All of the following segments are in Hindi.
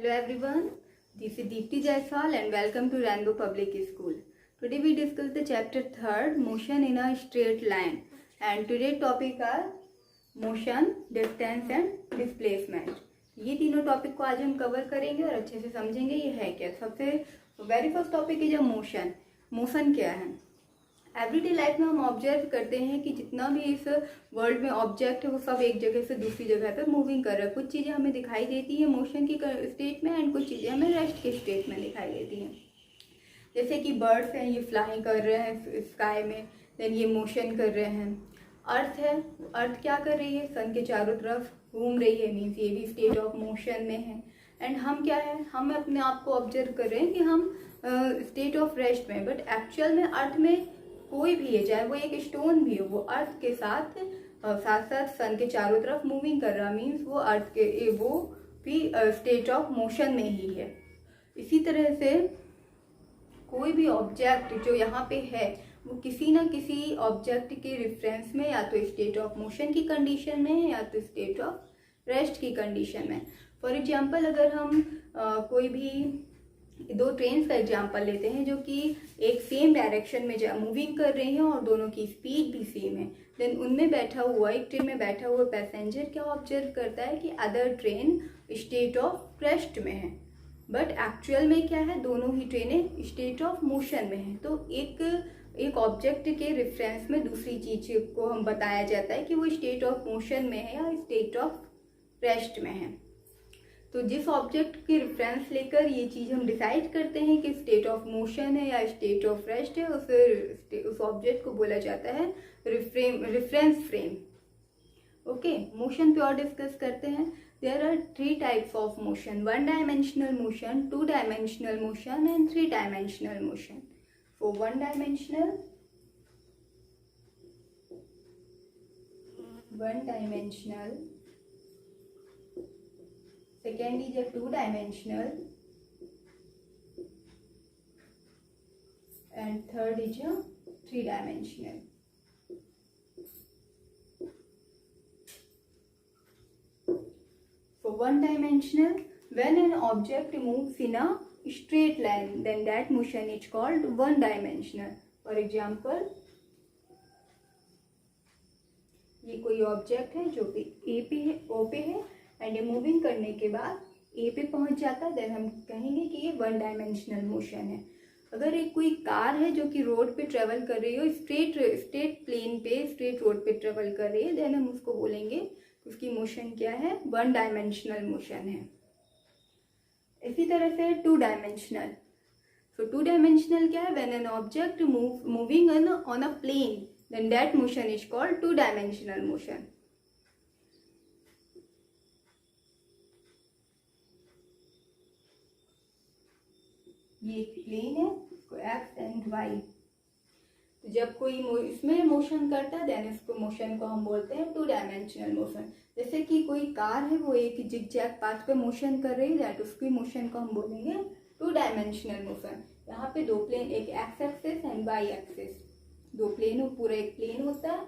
Hello everyone, this is Deepti Jaiswal and welcome to Rainbow Public School. Today we discuss the chapter 3rd, motion in a straight line, and today's topic are motion, distance and displacement. ये तीनों टॉपिक को आज हम कवर करेंगे और अच्छे से समझेंगे ये है क्या। सबसे वेरी फर्स्ट टॉपिक है जो मोशन। मोशन क्या है? एवरीडे लाइफ में हम ऑब्जर्व करते हैं कि जितना भी इस वर्ल्ड में ऑब्जेक्ट है वो सब एक जगह से दूसरी जगह पर मूविंग कर रहा है। कुछ चीज़ें हमें दिखाई देती है मोशन की स्टेट में एंड कुछ चीज़ें हमें रेस्ट के स्टेट में दिखाई देती हैं। जैसे कि बर्ड्स हैं, ये फ्लाइंग कर रहे हैं स्काई में, देन ये मोशन कर रहे हैं। अर्थ है, अर्थ क्या कर रही है? सन के चारों तरफ घूम रही है, मीन्स ये भी स्टेट ऑफ मोशन में है। एंड हम क्या है, हम अपने आप को ऑब्जर्व कर रहे हैं कि हम स्टेट ऑफ रेस्ट में, बट एक्चुअल में अर्थ में कोई भी है, चाहे वो एक स्टोन भी हो, वो अर्थ के साथ साथ साथ सन के चारों तरफ मूविंग कर रहा, मीन्स वो अर्थ के वो भी स्टेट ऑफ मोशन में ही है। इसी तरह से कोई भी ऑब्जेक्ट जो यहाँ पे है वो किसी ना किसी ऑब्जेक्ट के रेफरेंस में या तो स्टेट ऑफ मोशन की कंडीशन में है या तो स्टेट ऑफ रेस्ट की कंडीशन में। फॉर एग्जांपल अगर हम कोई भी दो ट्रेन का एग्जांपल लेते हैं जो कि एक सेम डायरेक्शन में मूविंग कर रही हैं और दोनों की स्पीड भी सेम है, देन उनमें बैठा हुआ, एक ट्रेन में बैठा हुआ पैसेंजर क्या ऑब्जर्व करता है कि other train state of rest में है, बट एक्चुअल में क्या है, दोनों ही ट्रेनें स्टेट ऑफ मोशन में हैं। तो एक ऑब्जेक्ट के रेफरेंस में दूसरी चीज को हम बताया जाता है कि वो स्टेट ऑफ मोशन में है या स्टेट ऑफ रेस्ट में है। तो जिस ऑब्जेक्ट के रेफरेंस लेकर ये चीज़ हम डिसाइड करते हैं कि स्टेट ऑफ मोशन है या स्टेट ऑफ रेस्ट है, उस ऑब्जेक्ट को बोला जाता है रेफरेंस फ्रेम। ओके, मोशन पे और डिस्कस करते हैं। There are 3 types of motion: 1 dimensional motion, 2 dimensional motion and 3 dimensional motion. For 1 dimensional, second is a 2 dimensional and third is a 3 dimensional. For 1 dimensional, when an object moves in a straight line, then that motion is called 1 dimensional. For example, ये कोई ऑब्जेक्ट है जो कि ए पे है, ओ पे है, एंड ये मूविंग करने के बाद ए पे पहुंच जाता है, देन हम कहेंगे कि ये 1 डायमेंशनल मोशन है। अगर एक कोई कार है जो कि रोड पे ट्रेवल कर रही हो, स्ट्रेट प्लेन पे स्ट्रेट रोड पे ट्रेवल कर रही है, देन हम उसको बोलेंगे उसकी मोशन क्या है, 1 डायमेंशनल मोशन है। इसी तरह से 2 डायमेंशनल। सो 2 डायमेंशनल क्या है, when an object moving on a plane, then that motion is called 2 dimensional motion. ये एक प्लेन है, इसको x एंड y। तो जब कोई इसमें मोशन करता है देन इसको मोशन को हम बोलते हैं 2 डायमेंशनल मोशन। जैसे कि कोई कार है वो एक जिगजैग पाथ पे मोशन कर रही है, तो उसकी मोशन को हम बोलेंगे 2 डायमेंशनल मोशन। यहाँ पे 2 प्लेन, एक x axis and y axis, 2 plane हो, पूरा एक प्लेन होता है।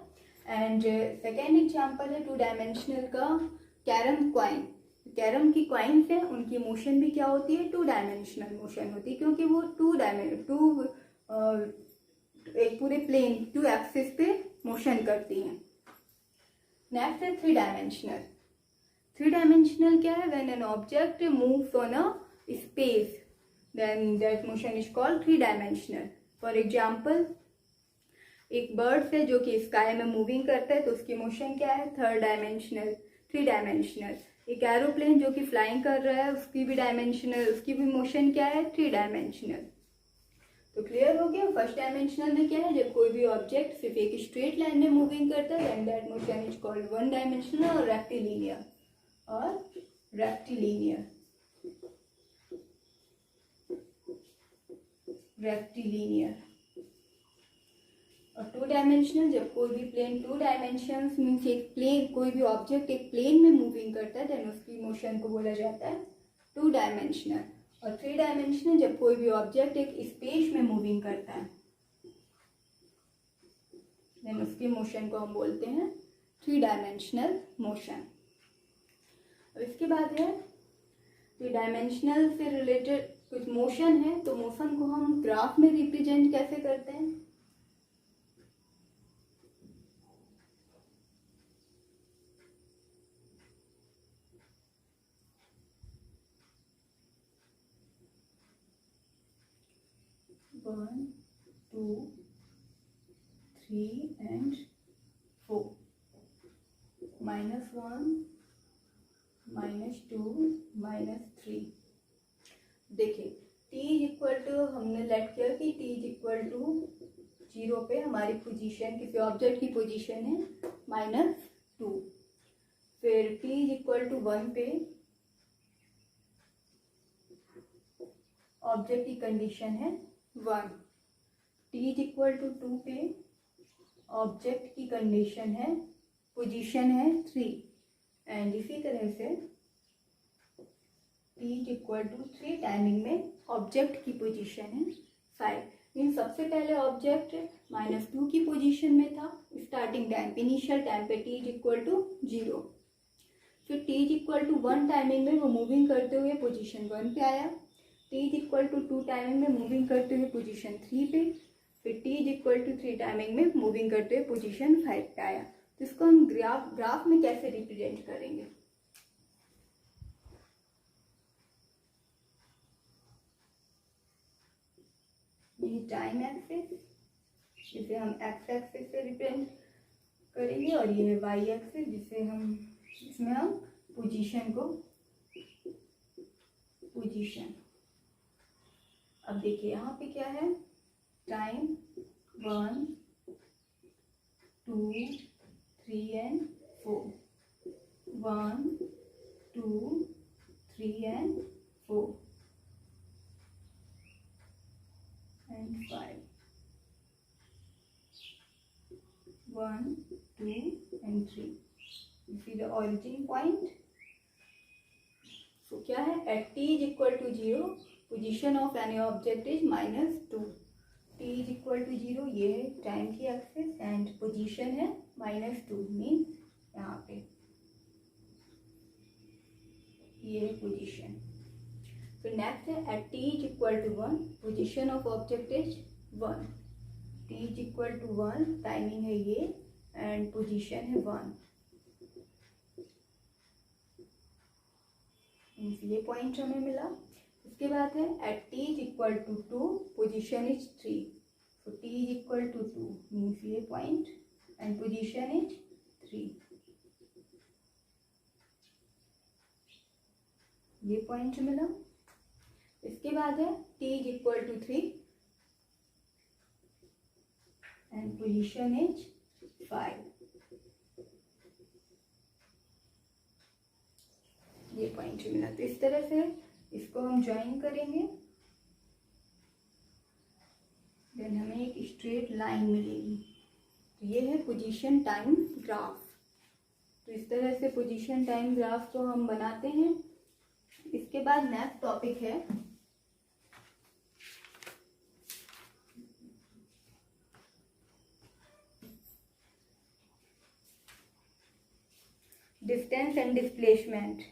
एंड सेकेंड एग्जांपल है 2 डायमेंशनल का कैरम क्वाइन। कैरम की क्वाइंस है, उनकी मोशन भी क्या होती है, 2 डायमेंशनल मोशन होती है, क्योंकि वो एक पूरे प्लेन 2 एक्सिस पे मोशन करती हैं। नेक्स्ट है 3 डायमेंशनल। 3 डायमेंशनल क्या है, when an object moves on a space, then that motion is called 3 dimensional. For example, एक बर्ड है जो कि स्काई में मूविंग करता है, तो उसकी मोशन क्या है, 3 डायमेंशनल, 3 डायमेंशनल। एक एरोप्लेन जो कि फ्लाइंग कर रहा है, उसकी भी मोशन क्या है, 3 डायमेंशनल। तो क्लियर हो गया। फर्स्ट डायमेंशनल में क्या है, जब कोई भी ऑब्जेक्ट सिर्फ एक स्ट्रेट लाइन में मूविंग करता है, then that motion is called 1 dimensional और रेक्टिलिनियर। और 2 डायमेंशनल, जब कोई भी प्लेन 2 डायमेंशंस मीन्स एक प्लेन, कोई भी ऑब्जेक्ट एक प्लेन में मूविंग करता है, देन उसकी मोशन को बोला जाता है 2 डायमेंशनल। और 3 डायमेंशनल, जब कोई भी ऑब्जेक्ट एक स्पेस में मूविंग करता है, देन उसकी मोशन को हम बोलते हैं 3 डायमेंशनल मोशन। अब इसके बाद है तो डायमेंशनल से रिलेटेड कुछ मोशन है, तो मोशन को हम ग्राफ में रिप्रेजेंट कैसे करते हैं? One, two, three and four, -1, -2, -3। देखिए t इज इक्वल टू, हमने लेट किया कि t इज इक्वल टू 0 पे हमारी पोजीशन, किसी ऑब्जेक्ट की पोजीशन है -2। फिर t इज इक्वल टू 1 पे ऑब्जेक्ट की कंडीशन है 1। t इज इक्वल टू 2 पे ऑब्जेक्ट की कंडीशन है, पोजीशन है 3। एंड इसी तरह से t is equal to 3 timing में ऑब्जेक्ट की पोजीशन है 5। इन सबसे पहले ऑब्जेक्ट -2 की पोजीशन में था स्टार्टिंग टाइम, इनिशियल टाइम पे t इज इक्वल टू 0। फिर t is equal to 1 timing में वो मूविंग करते हुए पोजीशन 1 पे आया। t is equal to 2 timing में मूविंग करते हुए पोजीशन 3 पे। फिर t is equal to 3 timing में मूविंग करते हुए पोजीशन 5 पे आया। तो इसको हम ग्राफ में कैसे रिप्रेजेंट करेंगे? ये टाइम एक्सिस, जिसे हम एक्स एक्सिस से रिप्रेजेंट करेंगे, और ये है वाई एक्सिस, जिसे हम, इसमें हम पोजीशन को, पोजीशन। अब देखिए यहाँ पे क्या है, time 1, 2, 3 and 4, 1, 2, 3 and 4 and 5, 1, 2 and 3. You see the origin point. So क्या है, at t is equal to 0, position of any object is -2. t is equal to 0, ये है टाइम की एक्सिस एंड पोजीशन है -2, मीन्स यहाँ पे ये है पोजीशन। फिर नेक्स्ट है at t is equal to 1, position of object is 1। t is equal to 1 timing है ये एंड पोजीशन है 1। ये पॉइंट हमें मिला। इसके बाद है at t is equal to 2, position is 3। तो t is equal to 2 means ये पॉइंट एंड पोजीशन इज 3। ये पॉइंट मिला। इसके बाद है t is equal to 3 and position is 5। ये पॉइंट मिला। तो इस तरह से इसको हम ज्वाइन करेंगे, देन हमें एक स्ट्रेट लाइन मिलेगी। तो ये है पोजीशन टाइम ग्राफ। तो इस तरह से पोजीशन टाइम ग्राफ को हम बनाते हैं। इसके बाद नेक्स्ट टॉपिक है distance and displacement.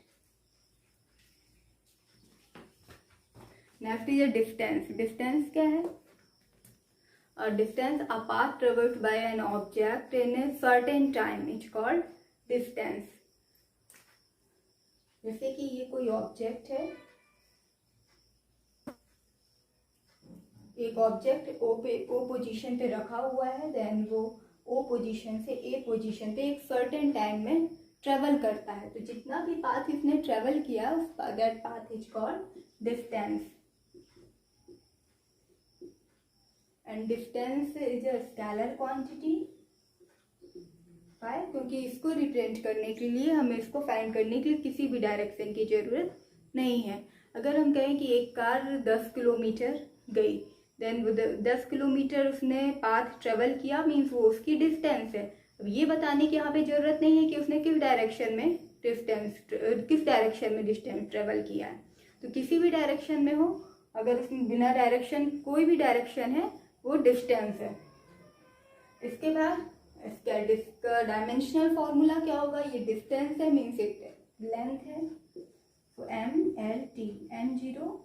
Next is distance. Distance क्या है? A distance a path traversed by an object in a certain time is called distance. जैसे कि ये कोई ऑब्जेक्ट है, एक ऑब्जेक्ट ओ पोजीशन पे रखा हुआ है, देन वो ओ पोजीशन से ए पोजीशन पे एक सर्टेन टाइम में ट्रेवल करता है। तो जितना भी पाथ इसने ट्रेवल किया, that path is called distance. And distance is a scalar quantity. क्योंकि इसको रिप्रेजेंट करने के लिए हमें इसको फाइंड करने के लिए किसी भी डायरेक्शन की जरूरत नहीं है। अगर हम कहें कि एक कार 10 किलोमीटर गई, देन 10 किलोमीटर उसने पाथ ट्रेवल किया, मीन्स वो उसकी डिस्टेंस है। अब ये बताने की यहाँ पे जरूरत नहीं है कि उसने किस डायरेक्शन में डिस्टेंस ट्रेवल किया है। तो किसी भी डायरेक्शन में हो, अगर उसमें बिना डायरेक्शन कोई भी डायरेक्शन है, वो डिस्टेंस है। इसके बाद इसका डायमेंशनल फॉर्मूला क्या होगा? ये डिस्टेंस है मीन्स एक लेंथ है, So MLT, M0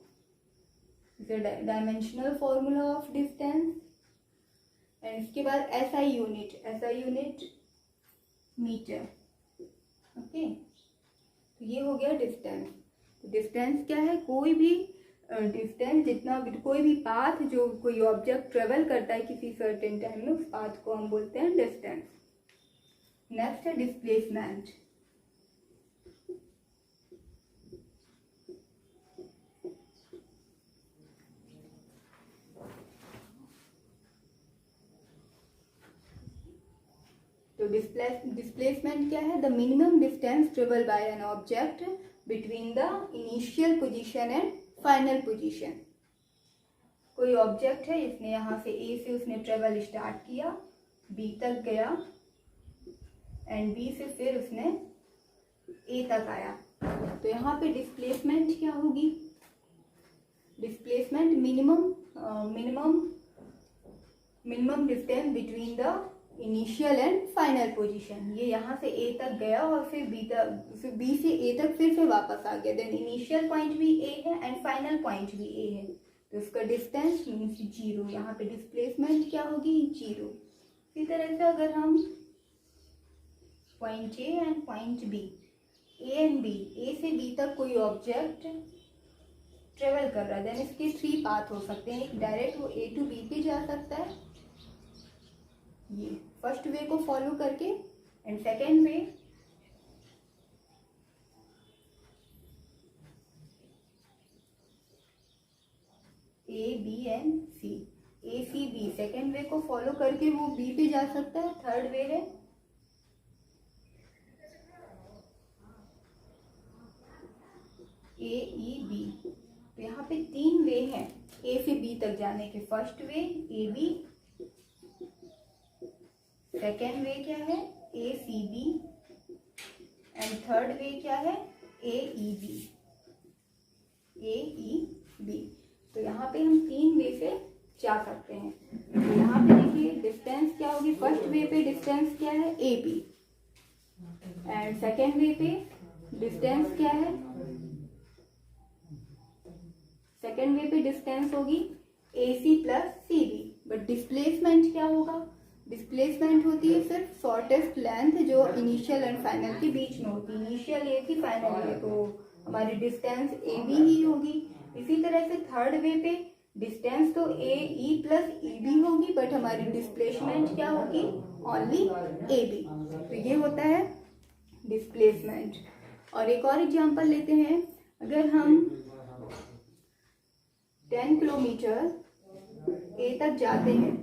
is a dimensional formula of distance. And इसके बाद SI यूनिट मीटर. ओके, तो ये हो गया डिस्टेंस. तो डिस्टेंस क्या है? कोई भी डिस्टेंस, जितना कोई भी पाथ जो कोई ऑब्जेक्ट ट्रेवल करता है किसी सर्टेन टाइम में, उस पाथ को हम बोलते हैं डिस्टेंस. नेक्स्ट है डिस्प्लेसमेंट. तो डिस्प्लेसमेंट क्या है? The minimum distance travel by an object between the initial position and final position. कोई ऑब्जेक्ट है, इसने यहाँ से ए से उसने ट्रेवल स्टार्ट किया, बी तक गया, एंड बी से फिर उसने ए तक आया. तो यहाँ पे डिस्प्लेसमेंट क्या होगी? Displacement minimum distance between the initial and final position. ये यहाँ से ए तक गया और फिर बी से ए तक फिर से वापस आ गया. देन इनिशियल पॉइंट भी ए है एंड फाइनल पॉइंट भी ए है, तो इसका डिस्टेंस मीन्स 0. यहाँ पे डिस्प्लेसमेंट क्या होगी? 0. इसी तरह से अगर हम point A and point B, A and B, A से बी तक कोई ऑब्जेक्ट ट्रेवल कर रहा है, देन इसके 3 पाथ हो सकते हैं. एक डायरेक्ट वो ए टू बी पे जा सकता है, ये फर्स्ट वे को फॉलो करके, and second way A B and C, A C B, second way को फॉलो करके वो बी पे जा सकता है. थर्ड वे है ए ई बी. तो यहाँ पे 3 वे हैं ए से बी तक जाने के. First way A B, second way क्या है? A C B, and third way क्या है? A E B. A E B. तो यहाँ पे हम 3 वे से जा सकते हैं. तो यहाँ पे देखिए डिस्टेंस क्या होगी? फर्स्ट वे पे डिस्टेंस क्या है? A B, and second way पे डिस्टेंस क्या है? सेकेंड वे पे डिस्टेंस होगी A C plus C B. But displacement क्या होगा? डिस्प्लेसमेंट होती है सिर्फ शॉर्टेस्ट लेंथ जो इनिशियल एंड फाइनल के बीच में होती है. इनिशियल ए थी, फाइनल ए, तो हमारी डिस्टेंस ए बी ही होगी. इसी तरह से थर्ड वे पे डिस्टेंस तो A E plus E B होगी, बट हमारी डिस्प्लेसमेंट क्या होगी? Only A B. तो ये होता है डिस्प्लेसमेंट. और एक और एग्जांपल लेते हैं. अगर हम 10 किलोमीटर ए तक जाते हैं,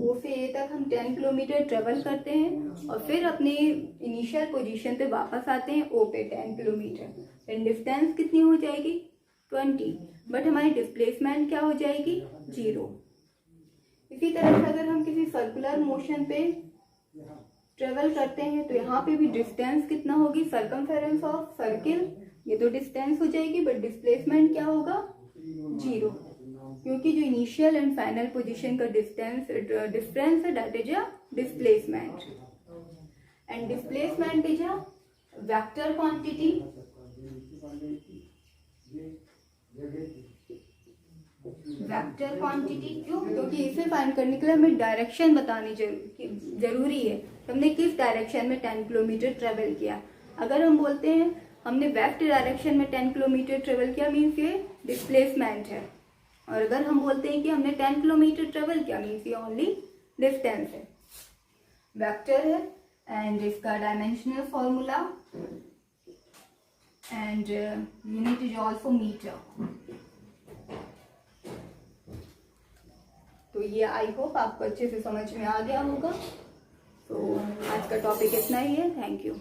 ओ से ए तक हम 10 किलोमीटर ट्रेवल करते हैं और फिर अपने इनिशियल पोजीशन पे वापस आते हैं ओ पे 10 किलोमीटर, देन डिस्टेंस कितनी हो जाएगी? 20. बट हमारी डिस्प्लेसमेंट क्या हो जाएगी? 0. इसी तरह से अगर हम किसी सर्कुलर मोशन पे ट्रेवल करते हैं तो यहाँ पे भी डिस्टेंस कितना होगी? सर्कमफेरेंस ऑफ सर्किल, ये तो डिस्टेंस हो जाएगी, बट डिस्प्लेसमेंट क्या होगा? 0. क्योंकि जो इनिशियल एंड फाइनल पोजीशन का डिफरेंस है, that is a displacement. And displacement is a vector quantity. Vector quantity क्यों? क्योंकि इसे फाइंड करने के लिए हमें डायरेक्शन बतानी जरूरी है. हमने किस डायरेक्शन में 10 किलोमीटर ट्रेवल किया. अगर हम बोलते हैं हमने वेस्ट डायरेक्शन में 10 किलोमीटर ट्रेवल किया, मीन्स ये डिस्प्लेसमेंट है. और अगर हम बोलते हैं कि हमने 10 किलोमीटर ट्रेवल किया, मीन्स ये ओनली डिस्टेंस है. वेक्टर है एंड इसका dimensional formula and unit is also metre. तो ये आई होप आपको अच्छे से समझ में आ गया होगा. तो आज का टॉपिक इतना ही है. Thank you.